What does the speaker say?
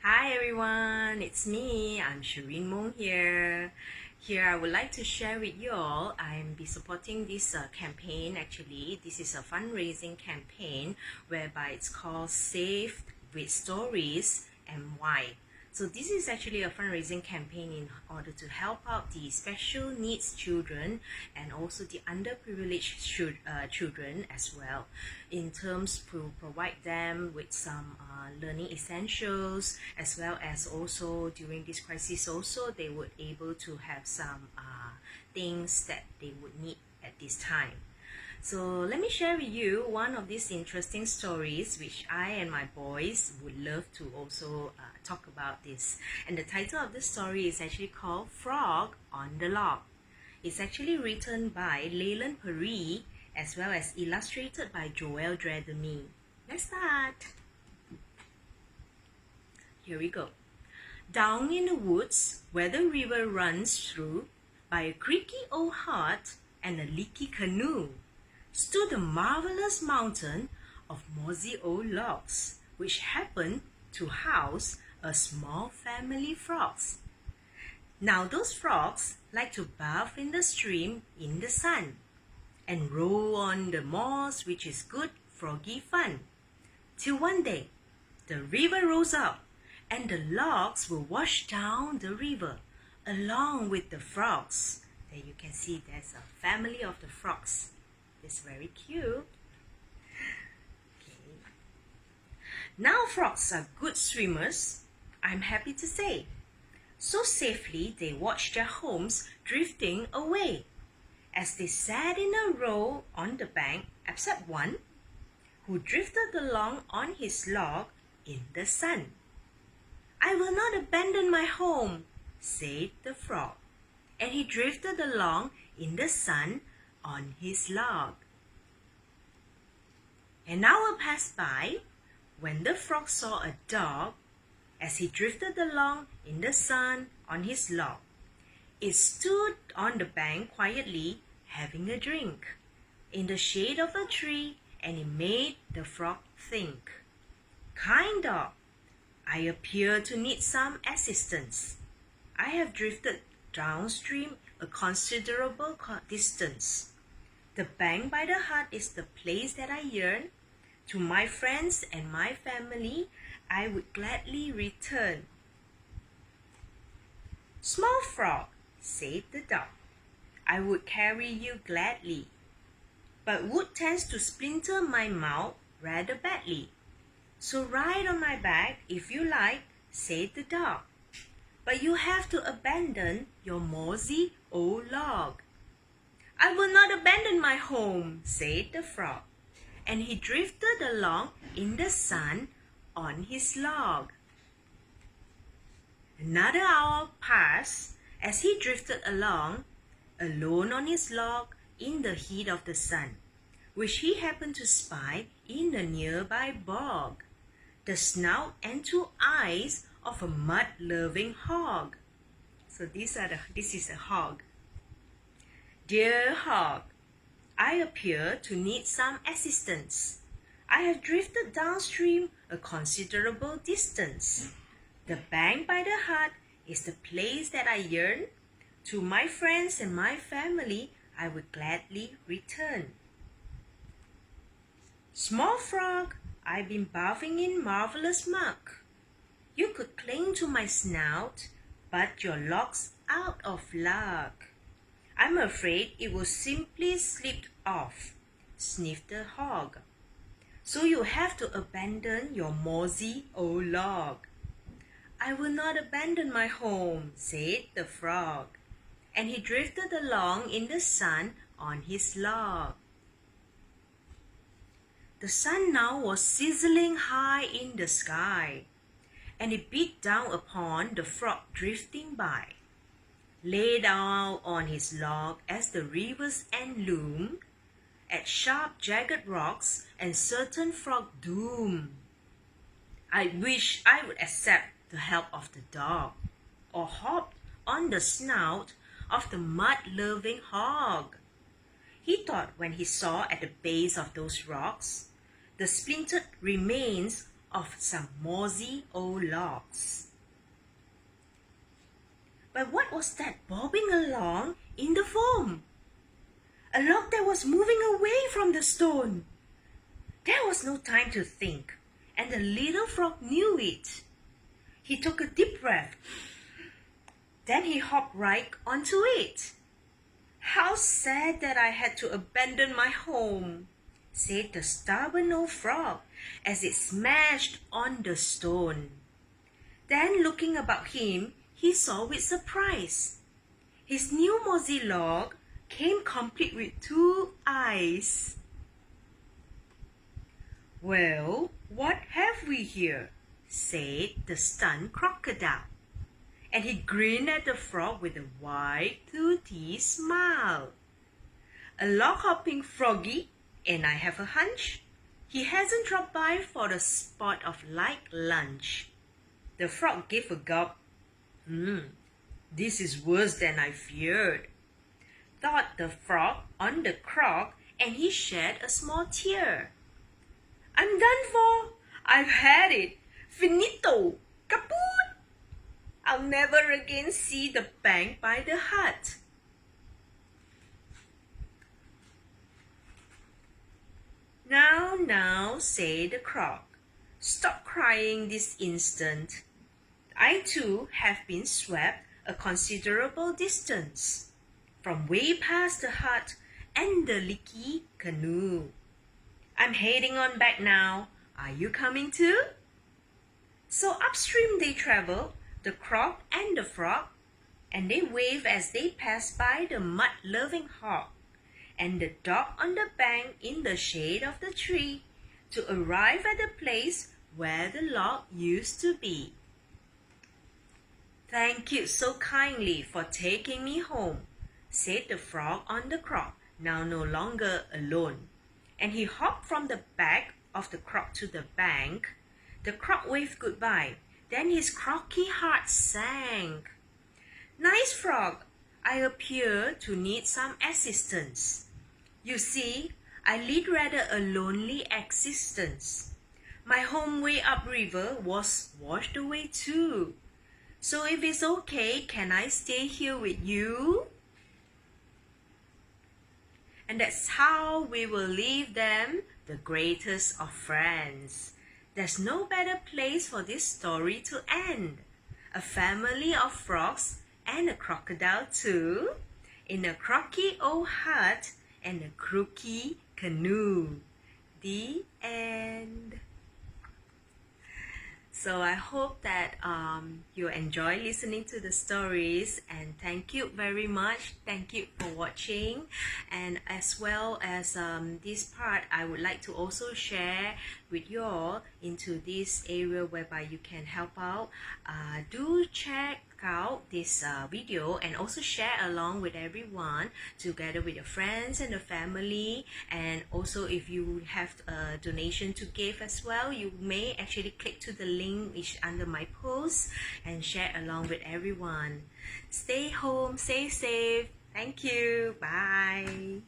Hi everyone, it's me. I'm Shirene Moong here. Here I would like to share with you all. I'm be supporting this campaign. Actually, this is a fundraising campaign whereby it's called Save with Stories and Why. So this is actually a fundraising campaign in order to help out the special needs children and also the underprivileged children as well, in terms to provide them with some learning essentials, as well as also during this crisis also they would able to have some things that they would need at this time. So let me share with you one of these interesting stories which I and my boys would love to also talk about this. And the title of this story is actually called Frog on the Log. It's actually written by Leyland Perree as well as illustrated by Joelle Dreidemy. Let's start. Here we go. Down in the woods where the river runs through, by a creaky old hut and a leaky canoe, stood a marvelous mountain of mossy old logs, which happened to house a small family frogs. Now those frogs like to bathe in the stream in the sun, and roll on the moss, which is good froggy fun, till one day the river rose up, and the logs will wash down the river along with the frogs. There you can see there's a family of the frogs. It's very cute. Okay. Now frogs are good swimmers, I'm happy to say. So safely they watched their homes drifting away, as they sat in a row on the bank, except one, who drifted along on his log in the sun. I will not abandon my home, said the frog, and he drifted along in the sun on his log. An hour passed by when the frog saw a dog as he drifted along in the sun on his log. It stood on the bank quietly having a drink in the shade of a tree, and it made the frog think. Kind dog, I appear to need some assistance. I have drifted downstream a considerable distance. The bank by the hut is the place that I yearn. To my friends and my family, I would gladly return. Small frog, said the dog, I would carry you gladly, but wood tends to splinter my mouth rather badly. So ride on my back if you like, said the dog, but you have to abandon your mossy old log. I will not abandon my home, said the frog, and he drifted along in the sun on his log. Another hour passed as he drifted along, alone on his log in the heat of the sun, which he happened to spy in a nearby bog, the snout and two eyes of a mud-loving hog. So this is a hog. Dear hog, I appear to need some assistance. I have drifted downstream a considerable distance. The bank by the hut is the place that I yearn. To my friends and my family, I would gladly return. Small frog, I've been bathing in marvelous muck. You could cling to my snout, but your log's out of luck. I'm afraid it will simply slip off, sniffed the hog. So you have to abandon your mossy old log. I will not abandon my home, said the frog, and he drifted along in the sun on his log. The sun now was sizzling high in the sky, and it beat down upon the frog drifting by. Laid out on his log as the river's end loomed, at sharp jagged rocks and certain frog doom. I wish I would accept the help of the dog, or hop on the snout of the mud-loving hog. He thought when he saw at the base of those rocks the splintered remains of some mossy old logs. But what was that bobbing along in the foam? A log that was moving away from the stone. There was no time to think, and the little frog knew it. He took a deep breath. Then he hopped right onto it. "How sad that I had to abandon my home," said the stubborn old frog as it smashed on the stone. Then, looking about him, he saw with surprise. His new mossy log came complete with 2 eyes. "Well, what have we here?" said the stunned crocodile. And he grinned at the frog with a wide, toothy smile. "A log-hopping froggy, and I have a hunch he hasn't dropped by for a spot of light lunch." The frog gave a gulp. This is worse than I feared," thought the frog on the croc, and he shed a small tear. "I'm done for. I've had it. Finito. Kaput. I'll never again see the bank by the hut." Now, said the croc, "stop crying this instant. I too have been swept a considerable distance, from way past the hut and the leaky canoe. I'm heading on back now. Are you coming too?" So upstream they traveled, the croc and the frog, and they waved as they passed by the mud-loving hog and the dog on the bank in the shade of the tree to arrive at the place where the log used to be. "Thank you so kindly for taking me home," said the frog on the croc, now no longer alone. And he hopped from the back of the croc to the bank. The croc waved goodbye. Then his croaky heart sank. "Nice frog, I appear to need some assistance. You see, I lead rather a lonely existence. My home way upriver was washed away too. So if it's okay, can I stay here with you?" And that's how we will leave them, the greatest of friends. There's no better place for this story to end. A family of frogs and a crocodile too, in a croaky old hut and a crooky canoe. The end. So I hope that you enjoy listening to the stories, and thank you very much. Thank you for watching. And as well as this part, I would like to also share with you all into this area whereby you can help out. Do check out this video and also share along with everyone together with your friends and the family. And also if you have a donation to give as well, you may actually click to the link which under my post and share along with everyone. Stay home, stay safe. Thank you. Bye.